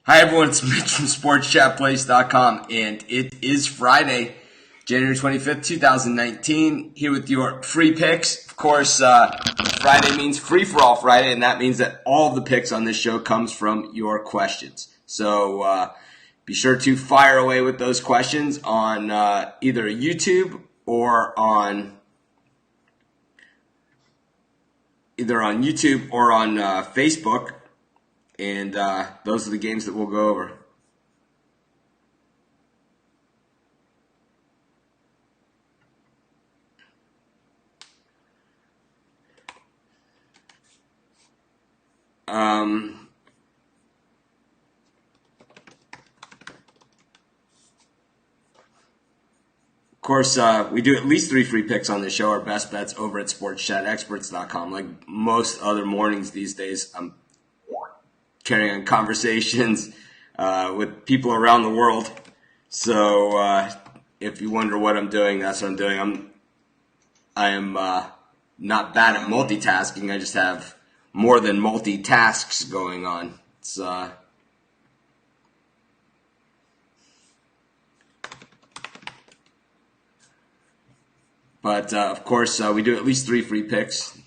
Hi everyone, it's Mitch from SportsChatPlace.com, and it is Friday, January 25th, 2019, here with your free picks. Of course, Friday means free-for-all Friday, and that means that all of the picks on this show comes from your questions. So be sure to fire away with those questions on either YouTube or on Facebook. And those are the games that we'll go over. Of course, we do at least 3 free picks on this show. Our best bets over at SportsChatExperts.com. Like most other mornings these days, I'm carrying on conversations with people around the world. So if you wonder what I'm doing, that's what I'm doing. I am not bad at multitasking. I just have more than multi-tasks going on. It's But of course, we do at least 3 free picks.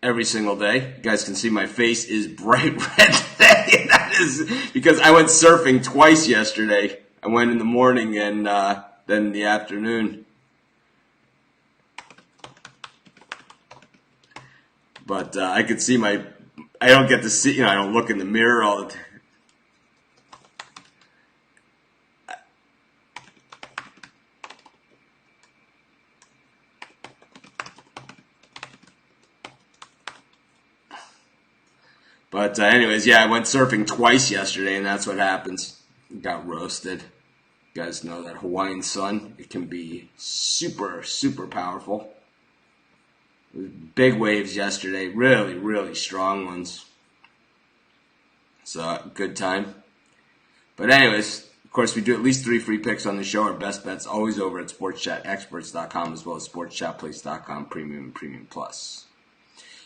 Every single day. You guys can see my face is bright red today. That is because I went surfing twice yesterday. I went in the morning and then in the afternoon. But I could see I don't get to see, I don't look in the mirror all the time. But anyways, yeah, I went surfing twice yesterday, and that's what happens. Got roasted. You guys know that Hawaiian sun, it can be super, super powerful. Big waves yesterday, really, really strong ones. So, good time. But anyways, of course, we do at least 3 free picks on the show. Our best bets always over at SportsChatExperts.com as well as SportsChatPlace.com Premium and Premium Plus.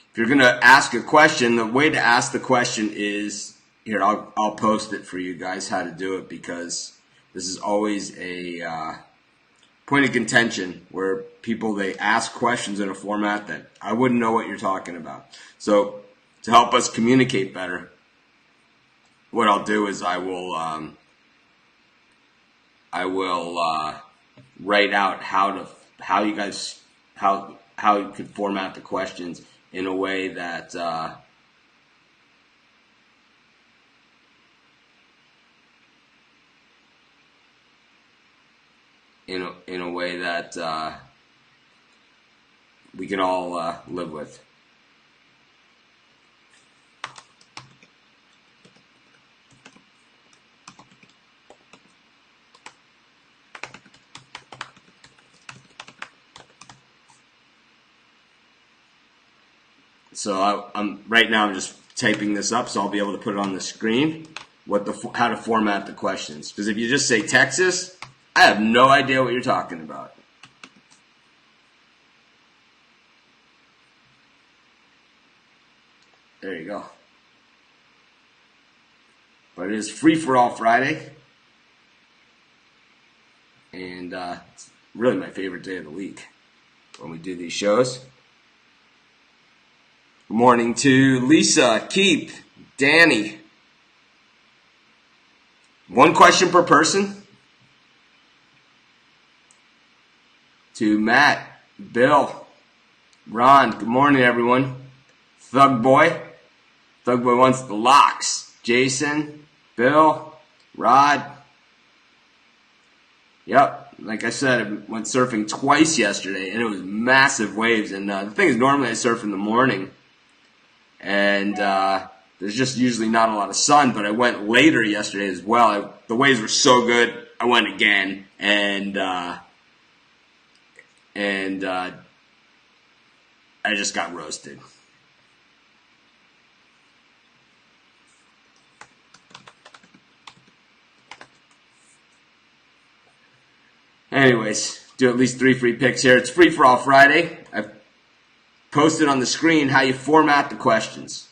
If you're going to ask a question, the way to ask the question is, here, I'll post it for you guys how to do it, because this is always a point of contention where people, they ask questions in a format that I wouldn't know what you're talking about. So to help us communicate better, what I'll do is I will write out how you could format the questions in a way that we can all live with. So I'm right now. I'm just typing this up, so I'll be able to put it on the screen. How to format the questions? Because if you just say Texas, I have no idea what you're talking about. There you go. But it is free for all Friday, and it's really my favorite day of the week when we do these shows. Good morning to Lisa, Keith, Danny. 1 question per person. To Matt, Bill, Ron. Good morning, everyone. Thug Boy wants the locks. Jason, Bill, Rod. Yep, like I said, I went surfing twice yesterday, and it was massive waves. And the thing is, normally I surf in the morning, and there's just usually not a lot of sun, but I went later yesterday as well. The waves were so good, I went again, and I just got roasted. Anyways, do at least 3 free picks here. It's free for all Friday. posted on the screen how you format the questions.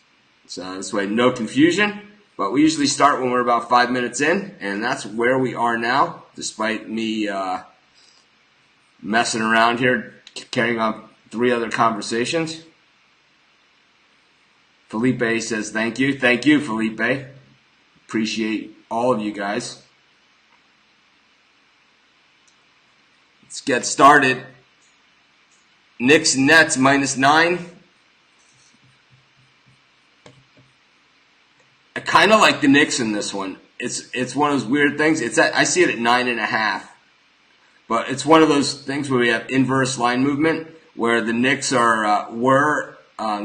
So this way, no confusion. But we usually start when we're about 5 minutes in, and that's where we are now, despite me messing around here, carrying on 3 other conversations. Felipe says thank you. Thank you, Felipe. Appreciate all of you guys. Let's get started. Knicks Nets -9. I kind of like the Knicks in this one. It's one of those weird things. I see it at 9.5, but it's one of those things where we have inverse line movement, where the Knicks were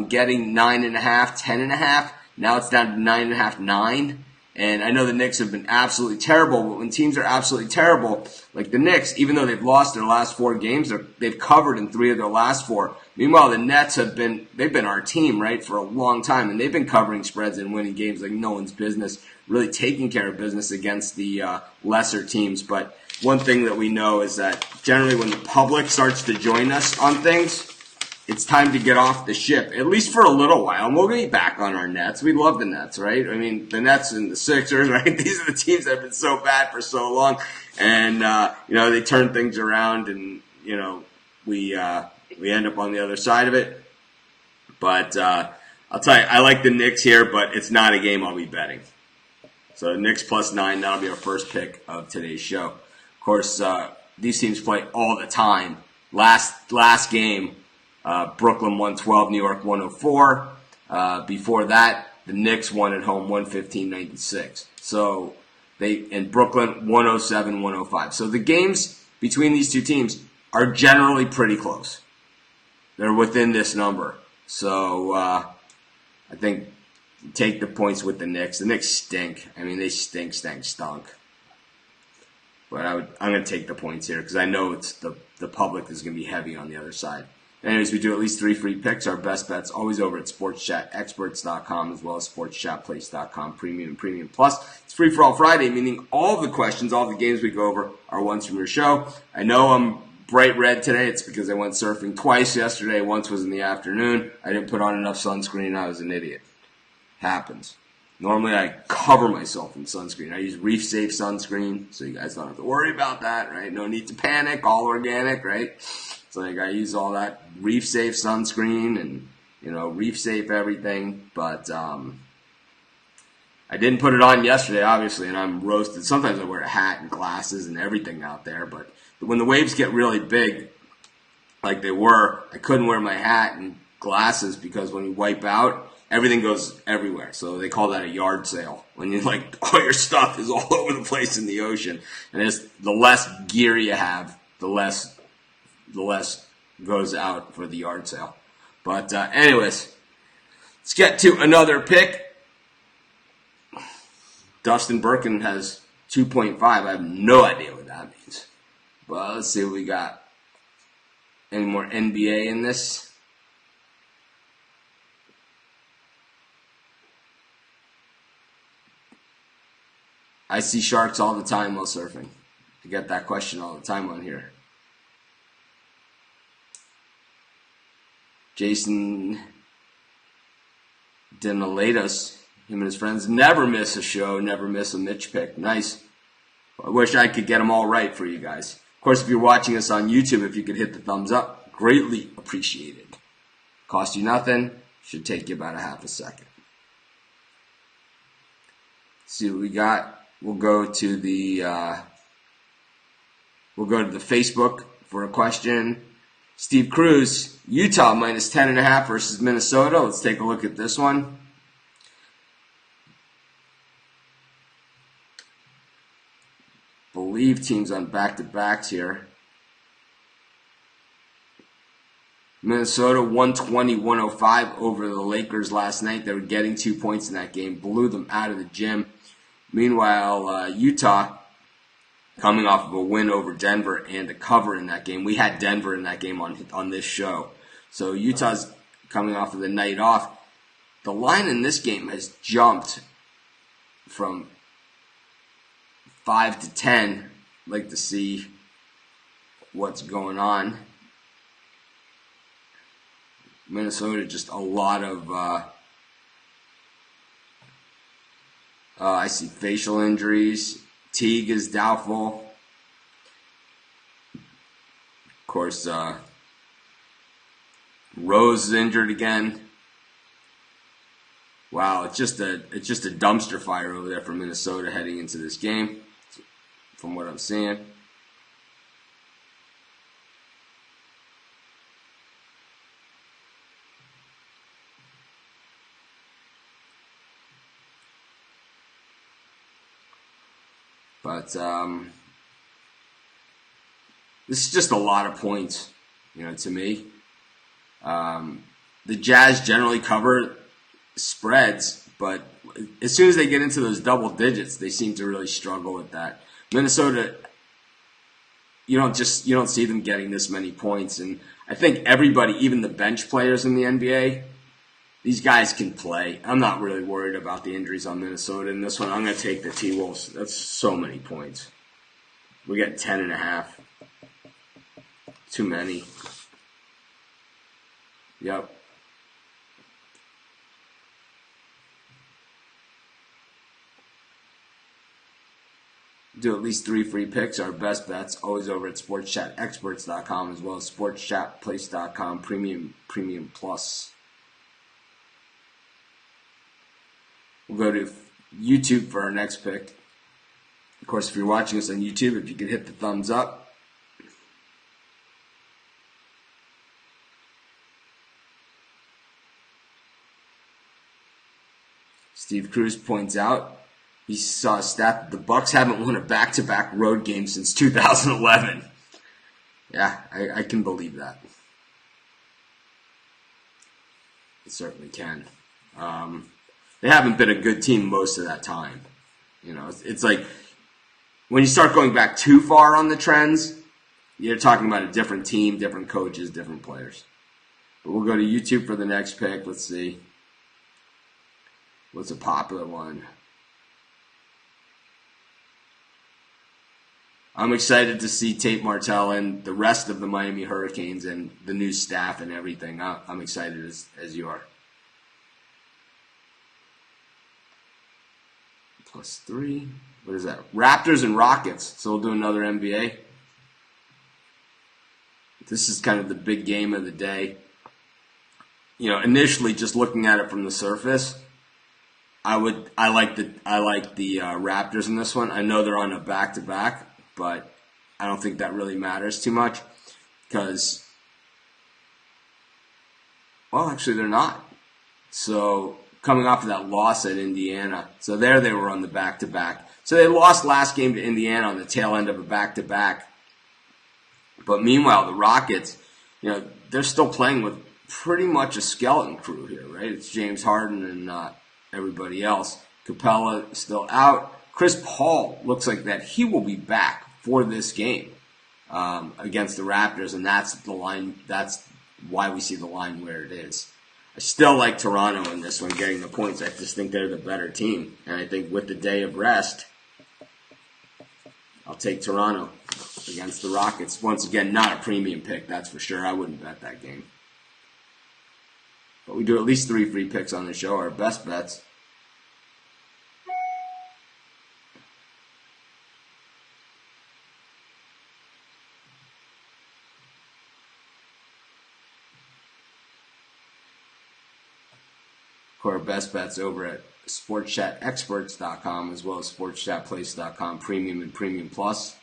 getting 9.5, 10.5. Now it's down to 9.5, 9. And I know the Knicks have been absolutely terrible, but when teams are absolutely terrible, like the Knicks, even though they've lost their last 4 games, they've covered in 3 of their last 4. Meanwhile, the Nets they've been our team, right, for a long time, and they've been covering spreads and winning games like no one's business, really taking care of business against the lesser teams. But one thing that we know is that generally when the public starts to join us on things, it's time to get off the ship, at least for a little while. And we'll be back on our Nets. We love the Nets, right? I mean, the Nets and the Sixers, right? These are the teams that have been so bad for so long. And, they turn things around and, we end up on the other side of it. But I'll tell you, I like the Knicks here, but it's not a game I'll be betting. So Knicks +9, that'll be our first pick of today's show. Of course, these teams play all the time. Last game, Brooklyn 112, New York 104. Before that, the Knicks won at home 115-96. So in Brooklyn 107-105. So the games between these two teams are generally pretty close. They're within this number. So I think take the points with the Knicks. The Knicks stink. I mean, they stunk. But I'm going to take the points here because I know it's the public is going to be heavy on the other side. Anyways, we do at least 3 free picks. Our best bets always over at sportschatexperts.com as well as sportschatplace.com, Premium and Premium Plus. It's free for all Friday, meaning all of the questions, all the games we go over are ones from your show. I know I'm bright red today. It's because I went surfing twice yesterday. Once was in the afternoon. I didn't put on enough sunscreen. I was an idiot. Happens. Normally I cover myself in sunscreen. I use Reef Safe sunscreen, so you guys don't have to worry about that, right? No need to panic. All organic, right? So I use all that Reef Safe sunscreen and, Reef Safe everything. But I didn't put it on yesterday, obviously, and I'm roasted. Sometimes I wear a hat and glasses and everything out there. But when the waves get really big, like they were, I couldn't wear my hat and glasses because when you wipe out, everything goes everywhere. So they call that a yard sale. When you all your stuff is all over the place in the ocean. And the less gear you have, the less goes out for the yard sale. But anyways, let's get to another pick. Dustin Birkin has 2.5. I have no idea what that means. But let's see what we got. Any more NBA in this? I see sharks all the time while surfing. I get that question all the time on here. Jason Denalatos, him and his friends, never miss a show, never miss a Mitch pick. Nice. I wish I could get them all right for you guys. Of course, if you're watching us on YouTube, if you could hit the thumbs up, greatly appreciated. Cost you nothing. Should take you about a half a second. Let's see what we got. We'll go to the Facebook for a question. Steve Cruz, Utah -10.5 versus Minnesota. Let's take a look at this one. Believe teams on back-to-backs here. Minnesota 120-105 over the Lakers last night. They were getting 2 points in that game. Blew them out of the gym. Meanwhile, Utah coming off of a win over Denver and a cover in that game. We had Denver in that game on this show. So Utah's coming off of the night off. The line in this game has jumped from 5 to 10. I'd like to see what's going on. Minnesota, just a lot of, I see facial injuries. Teague is doubtful. Of course, Rose is injured again. Wow, it's just a dumpster fire over there for Minnesota heading into this game, from what I'm seeing. But this is just a lot of points, to me. The Jazz generally cover spreads, but as soon as they get into those double digits, they seem to really struggle with that. Minnesota, you don't see them getting this many points, and I think everybody, even the bench players in the NBA, these guys can play. I'm not really worried about the injuries on Minnesota in this one. I'm going to take the T-Wolves. That's so many points. We get 10.5. Too many. Yep. Do at least 3 free picks. Our best bets always over at sportschatexperts.com as well as sportschatplace.com premium plus. We'll go to YouTube for our next pick. Of course, if you're watching us on YouTube, if you could hit the thumbs up. Steve Cruz points out he saw a stat that the Bucks haven't won a back-to-back road game since 2011. Yeah, I can believe that. I certainly can. They haven't been a good team most of that time. It's like when you start going back too far on the trends, you're talking about a different team, different coaches, different players. But we'll go to YouTube for the next pick. Let's see. What's a popular one? I'm excited to see Tate Martell and the rest of the Miami Hurricanes and the new staff and everything. I'm excited as you are. +3. What is that? Raptors and Rockets. So we'll do another NBA. This is kind of the big game of the day. Initially just looking at it from the surface, I like the Raptors in this one. I know they're on a back-to-back, but I don't think that really matters too much because, well, actually they're not. So coming off of that loss at Indiana, so there they were on the back-to-back. So they lost last game to Indiana on the tail end of a back-to-back. But meanwhile, the Rockets, they're still playing with pretty much a skeleton crew here, right? It's James Harden and everybody else. Capella still out. Chris Paul looks like that he will be back for this game against the Raptors, and that's the line. That's why we see the line where it is. I still like Toronto in this one, getting the points. I just think they're the better team, and I think with the day of rest, I'll take Toronto against the Rockets. Once again, not a premium pick, that's for sure. I wouldn't bet that game. But we do at least 3 free picks on the show, our best bets. For our best bets over at sportschatexperts.com as well as sportschatplace.com premium and premium plus.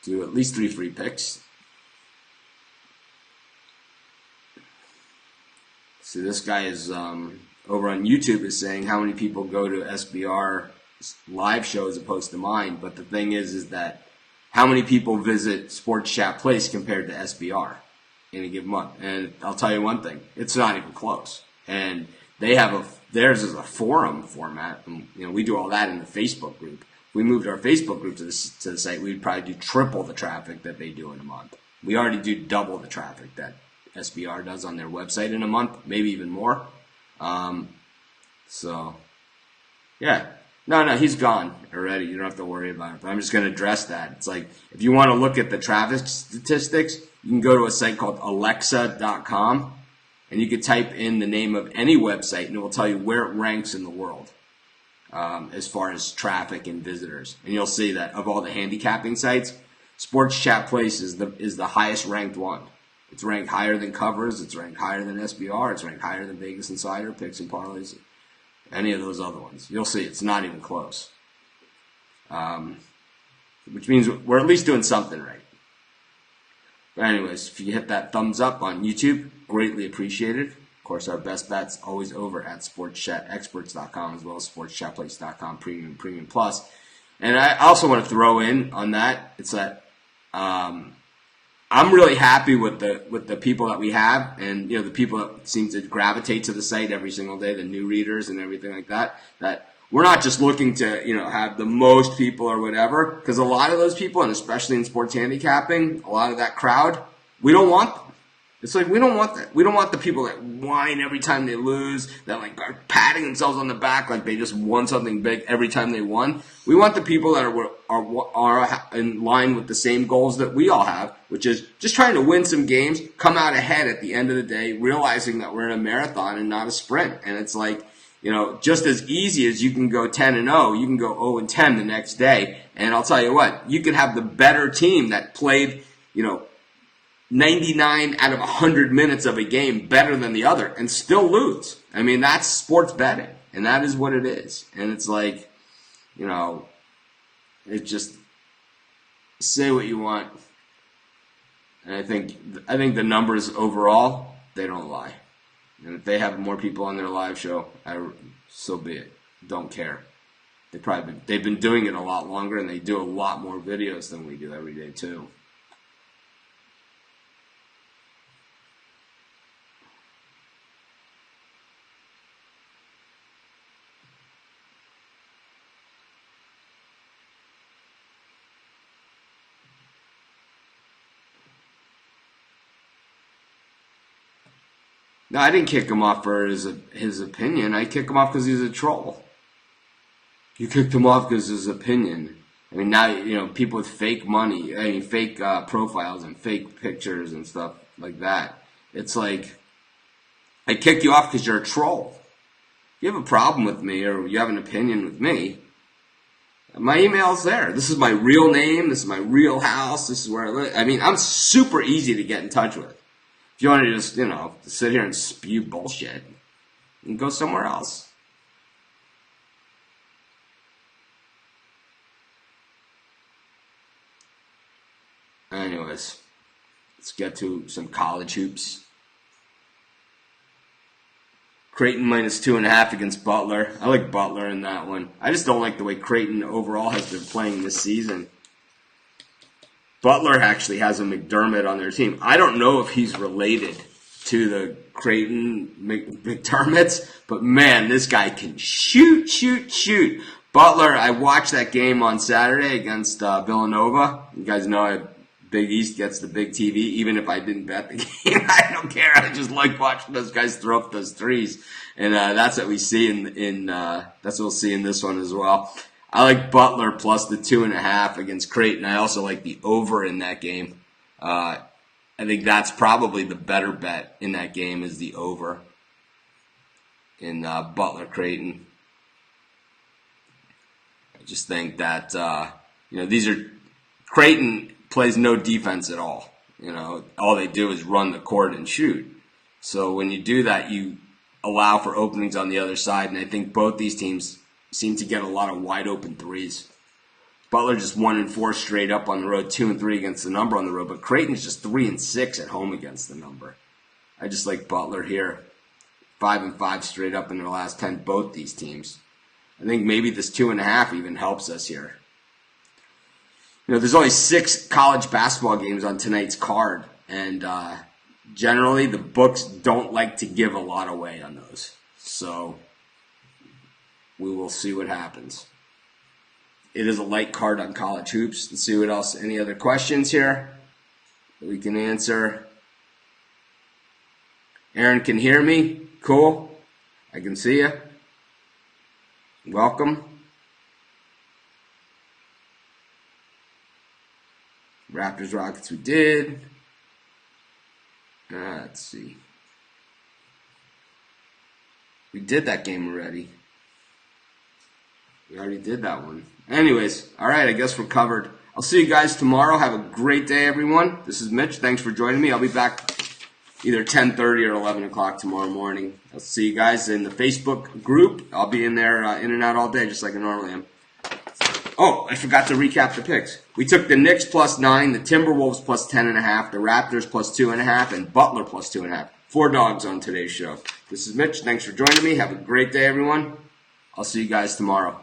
Do at least 3 free picks. See, this guy is over on YouTube is saying how many people go to SBR live show as opposed to mine. But the thing is that how many people visit Sports Chat Place compared to SBR in a given month? And I'll tell you one thing, it's not even close. And they have theirs is a forum format. And, we do all that in the Facebook group. If we moved our Facebook group to the site, we'd probably do triple the traffic that they do in a month. We already do double the traffic that SBR does on their website in a month, maybe even more. So, yeah. No, he's gone already. You don't have to worry about it. But I'm just going to address that. It's like, if you want to look at the traffic statistics, you can go to a site called Alexa.com, and you can type in the name of any website, and it will tell you where it ranks in the world as far as traffic and visitors. And you'll see that of all the handicapping sites, Sports Chat Place is the highest ranked one. It's ranked higher than Covers. It's ranked higher than SBR. It's ranked higher than Vegas Insider, Picks and Parlays, any of those other ones. You'll see it's not even close. Which means we're at least doing something right. But anyways, if you hit that thumbs up on YouTube, greatly appreciated. Of course, our best bet's always over at sportschatexperts.com as well as sportschatplace.com Premium Plus. And I also want to throw in on that, it's that I'm really happy with the people that we have, and the people that seem to gravitate to the site every single day, the new readers and everything like that. That we're not just looking to have the most people or whatever, because a lot of those people, and especially in sports handicapping, a lot of that crowd, we don't want them. It's like we don't want that. We don't want the people that whine every time they lose, that like are patting themselves on the back like they just won something big every time they won. We want the people that are in line with the same goals that we all have, which is just trying to win some games, come out ahead at the end of the day, realizing that we're in a marathon and not a sprint. And it's like, just as easy as you can go 10-0, you can go 0-10 the next day. And I'll tell you what, you could have the better team that played, 99 out of 100 minutes of a game better than the other and still lose. I mean, that's sports betting, and that is what it is. And it's like, it just say what you want. And I think the numbers overall, they don't lie. And if they have more people on their live show, so be it. Don't care. They've been doing it a lot longer, and they do a lot more videos than we do every day too. No, I didn't kick him off for his opinion. I kicked him off because he's a troll. You kicked him off because his opinion. I mean, now, people with fake money, fake profiles and fake pictures and stuff like that. It's like, I kick you off because you're a troll. If you have a problem with me or you have an opinion with me, my email's there. This is my real name. This is my real house. This is where I live. I mean, I'm super easy to get in touch with. If you want to just, sit here and spew bullshit, you can go somewhere else. Anyways, let's get to some college hoops. Creighton -2.5 against Butler. I like Butler in that one. I just don't like the way Creighton overall has been playing this season. Butler actually has a McDermott on their team. I don't know if he's related to the Creighton McDermotts, but man, this guy can shoot. Butler, I watched that game on Saturday against Villanova. You guys know Big East gets the big TV, even if I didn't bet the game. I don't care. I just like watching those guys throw up those threes, and that's what we see that's what we'll see in this one as well. I like Butler plus the 2.5 against Creighton. I also like the over in that game. I think that's probably the better bet in that game is the over in Butler Creighton. I just think that Creighton plays no defense at all. All they do is run the court and shoot. So when you do that, you allow for openings on the other side, and I think both these teams seem to get a lot of wide open threes. Butler just 1-4 straight up on the road, 2-3 against the number on the road, but Creighton's just 3-6 at home against the number. I just like Butler here. 5-5 straight up in their last 10, both these teams. I think maybe this 2.5 even helps us here. There's only 6 college basketball games on tonight's card, and generally the books don't like to give a lot away on those. So we will see what happens. It is a light card on college hoops. Let's see what else. Any other questions here that we can answer? Aaron can hear me. Cool. I can see you. Welcome. Raptors, Rockets, we did. Let's see. We did that game already. We already did that one. Anyways, all right, I guess we're covered. I'll see you guys tomorrow. Have a great day, everyone. This is Mitch. Thanks for joining me. I'll be back either 10:30 or 11 o'clock tomorrow morning. I'll see you guys in the Facebook group. I'll be in there in and out all day, just like I normally am. Oh, I forgot to recap the picks. We took the Knicks +9, the Timberwolves +10.5, the Raptors +2.5, and Butler +2.5. 4 dogs on today's show. This is Mitch. Thanks for joining me. Have a great day, everyone. I'll see you guys tomorrow.